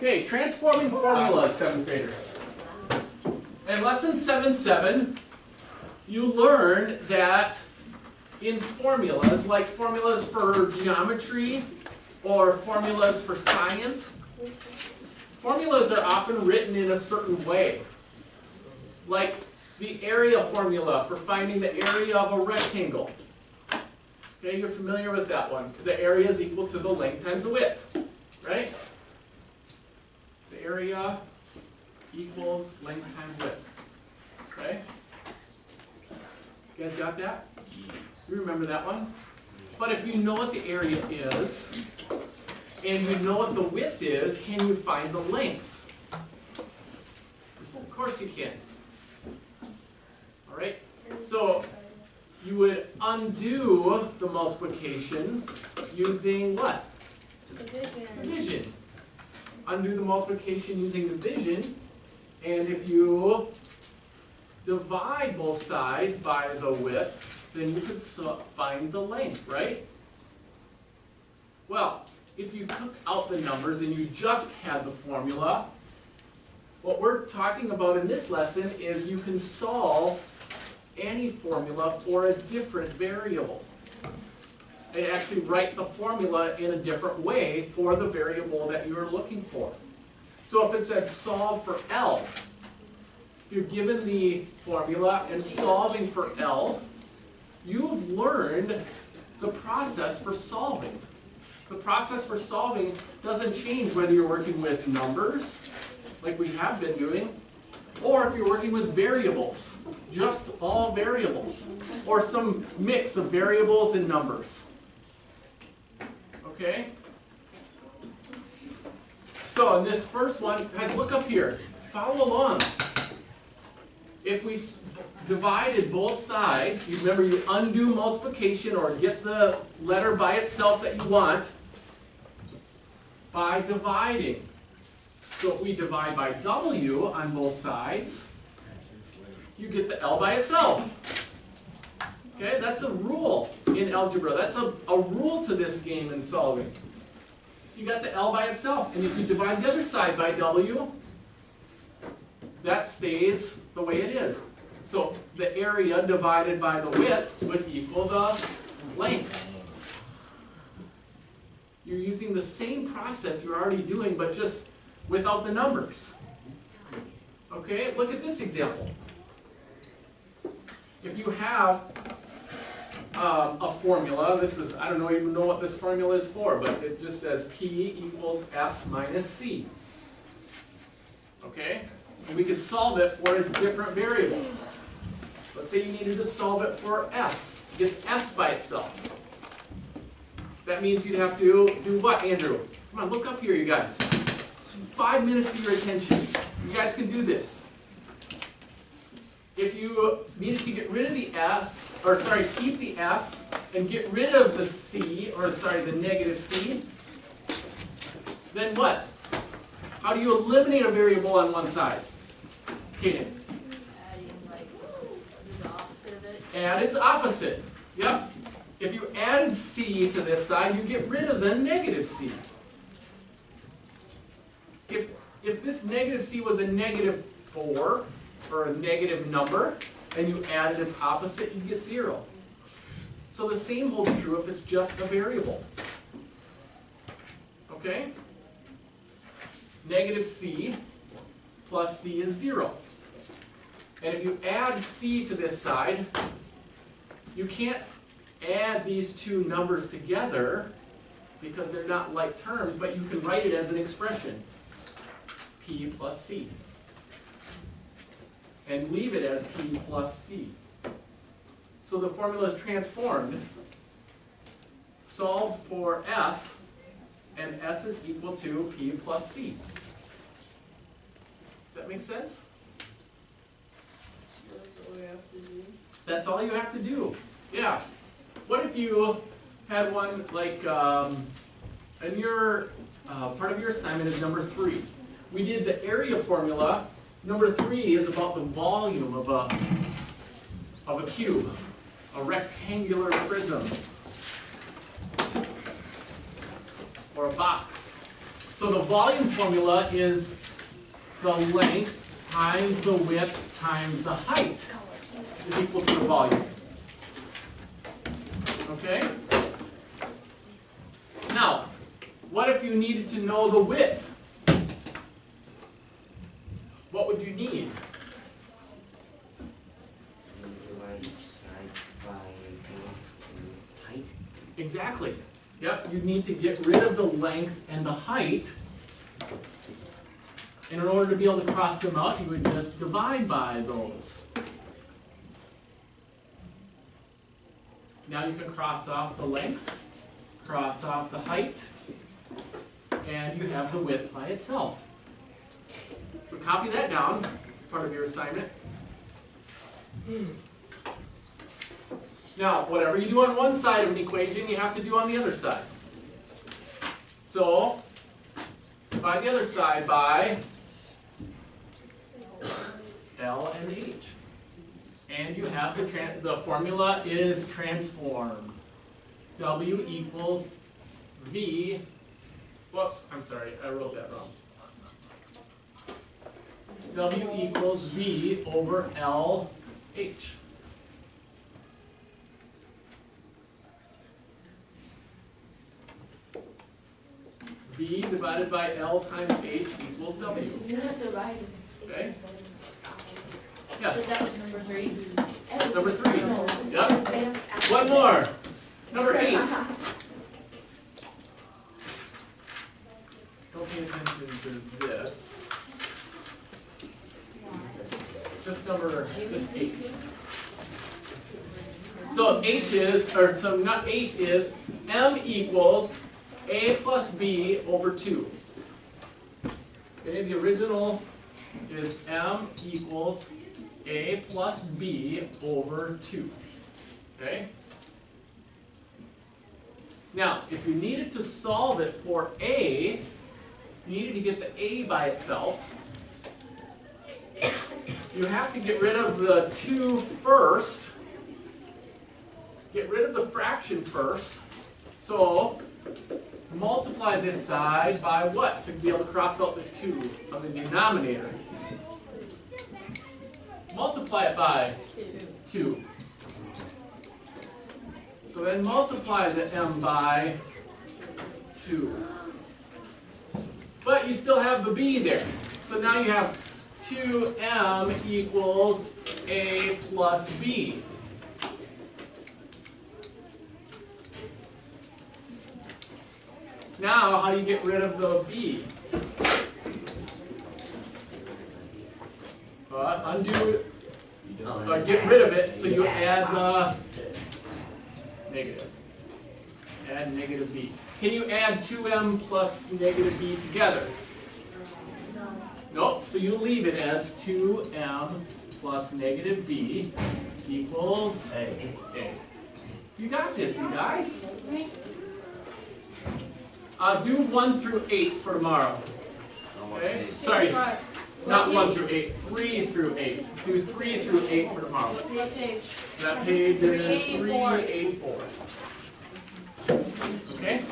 Okay, transforming formulas, 7th graders. In lesson 7.7, you learned that in formulas, like formulas for geometry or formulas for science, formulas are often written in a certain way. Like the area formula for finding the area of a rectangle. Okay, you're familiar with that one. The area is equal to the length times the width, right? The area equals length times width. Okay? You guys got that? You remember that one? But if you know what the area is, and you know what the width is, can you find the length? Of course you can. Alright? So, you would undo the multiplication using what? Division. Division. Undo the multiplication using division, and if you divide both sides by the width, then you could find the length, right? Well, if you took out the numbers and you just had the formula, what we're talking about in this lesson is you can solve any formula for a different variable. And actually write the formula in a different way for the variable that you are looking for. So if it said solve for L, if you're given the formula and solving for L, you've learned the process for solving. The process for solving doesn't change whether you're working with numbers, like we have been doing, or if you're working with variables, just all variables, or some mix of variables and numbers. Okay? So in this first one, guys, look up here. Follow along. If we divided both sides, you remember you undo multiplication or get the letter by itself that you want by dividing. So if we divide by W on both sides, you get the L by itself. Okay, that's a rule in algebra. That's a rule to this game in solving. So you got the L by itself. And if you divide the other side by W, that stays the way it is. So the area divided by the width would equal the length. You're using the same process you're already doing, but just without the numbers. Okay, look at this example. If you have a formula, this is, I don't even know what this formula is for, but it just says P equals S minus C. Okay? And we could solve it for a different variable. Let's say you needed to solve it for S. Get S by itself. That means you'd have to do what, Andrew? Come on, look up here, you guys. 5 minutes of your attention. You guys can do this. If you needed to get rid of the S, or sorry, keep the S and get rid of the C, or sorry, the negative C, then what? How do you eliminate a variable on one side? Kaden? Adding the opposite of it. Add its opposite. Yep. If you added C to this side, you get rid of the negative C. If this negative C was a negative 4, or a negative number, and you added its opposite, you get 0. So the same holds true if it's just a variable. Okay? Negative C plus C is 0. And if you add C to this side, you can't add these two numbers together because they're not like terms, but you can write it as an expression. P plus C. And leave it as P plus C. So the formula is transformed. Solved for S, and S is equal to P plus C. Does that make sense? That's what we have to do. That's all you have to do. Yeah. What if you had one like, and your part of your assignment is number 3. We did the area formula. Number 3 is about the volume of a cube, a rectangular prism, or a box. So the volume formula is the length times the width times the height is equal to the volume. Okay? Now, what if you needed to know the width? What would you need? Divide each side by height. Exactly. Yep, you need to get rid of the length and the height. And in order to be able to cross them out, you would just divide by those. Now you can cross off the length, cross off the height, and you have the width by itself. So copy that down as part of your assignment. Now, whatever you do on one side of an equation, you have to do on the other side. So, divide the other side by L and H. And you have the formula is transformed. W equals V, whoops, I'm sorry, I wrote that wrong. W equals V over LH. V divided by L times H equals W. Okay? Yeah. So that was number 3. That's number 3. Yep. One more. Number 8. Don't pay attention to this. Just 8. So H is, or so not H is, M equals A plus B over 2. Okay, the original is M equals A plus B over 2. Okay? Now, if you needed to solve it for A, you needed to get the A by itself. You have to get rid of the 2 first. Get rid of the fraction first. So, multiply this side by what? To be able to cross out the 2 of the denominator. Multiply it by 2. So then multiply the M by 2. But you still have the B there. So now you have 2M equals A plus B. Now, how do you get rid of the B? Undo, get rid of it, so you add the negative. Add negative B. Can you add 2M plus negative B together? Nope, so you leave it as 2M plus negative B equals A. You got this, you guys. Do 1 through 8 for tomorrow. Okay? Sorry, not 1 through 8, 3 through 8. Do 3 through 8 for tomorrow. What page? That page is 384. Okay?